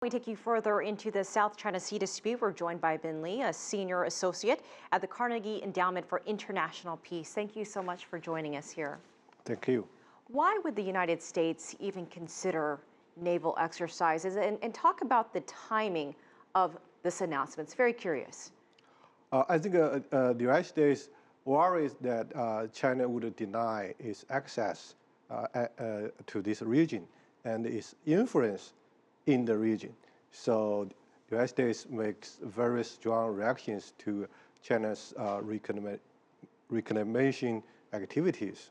We take you further into the South China Sea dispute. We're joined by Bin Li, a senior associate at the Carnegie Endowment for International Peace. Thank you so much for joining us here. Thank you. Why would the United States even consider naval exercises? And talk about the timing of this announcement. It's very curious. I think the United States worries that China would deny its access to this region and its influence in the region. So the United States makes very strong reactions to China's reclamation activities.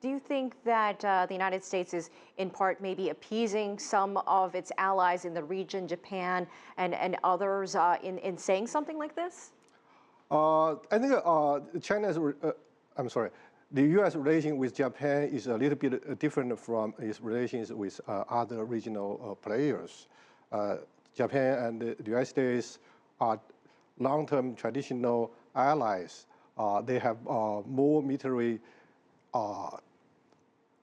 Do you think that the United States is in part maybe appeasing some of its allies in the region, Japan and others, in saying something like this? I think the U.S. relation with Japan is a little bit different from its relations with other regional players. Japan and the United States are long-term traditional allies. They have more military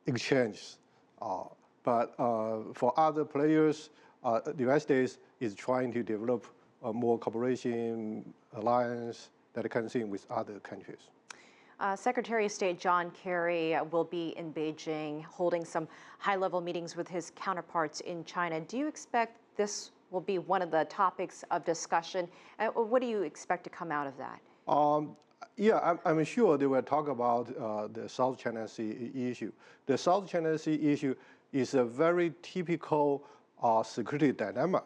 exchanges. But for other players, the United States is trying to develop more cooperation, alliance, that kind of thing with other countries. Secretary of State John Kerry will be in Beijing holding some high-level meetings with his counterparts in China. Do you expect this will be one of the topics of discussion? What do you expect to come out of that? Yeah, I'm sure they will talk about the South China Sea issue. The South China Sea issue is a very typical security dilemma.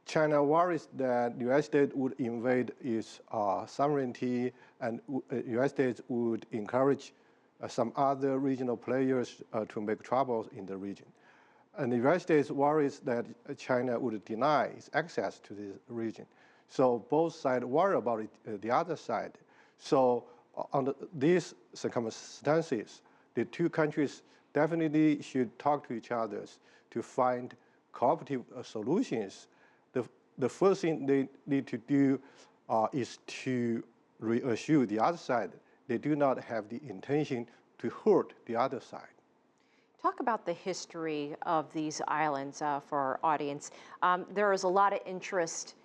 China worries that the United States would invade its sovereignty, and the United States would encourage some other regional players to make troubles in the region. And the United States worries that China would deny its access to this region. So both sides worry about the other side. So under these circumstances, the two countries definitely should talk to each other to find cooperative solutions. The first thing they need to do is to reassure the other side they do not have the intention to hurt the other side. Talk about the history of these islands for our audience. There is a lot of interest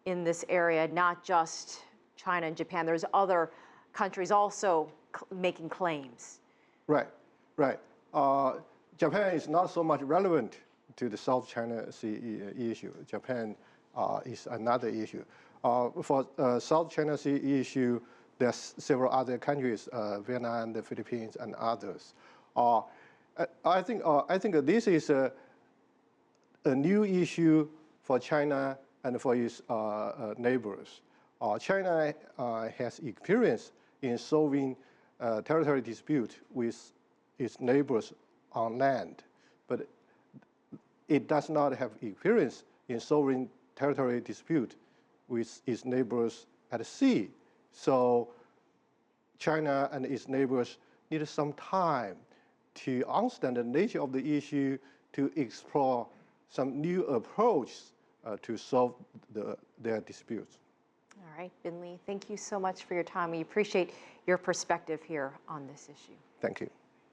in this area, not just China and Japan. There's other countries also making claims. Right. Japan is not so much relevant to the South China Sea issue. Japan is another issue. For South China Sea issue, there's several other countries, Vietnam, the Philippines, and others. I think this is a new issue for China and for its neighbors. China has experience in solving territory dispute with its neighbors on land, but it does not have experience in solving territory dispute with its neighbors at sea. So China and its neighbors need some time to understand the nature of the issue, to explore some new approaches to solve their disputes. All right, Bin Li, thank you so much for your time. We appreciate your perspective here on this issue. Thank you.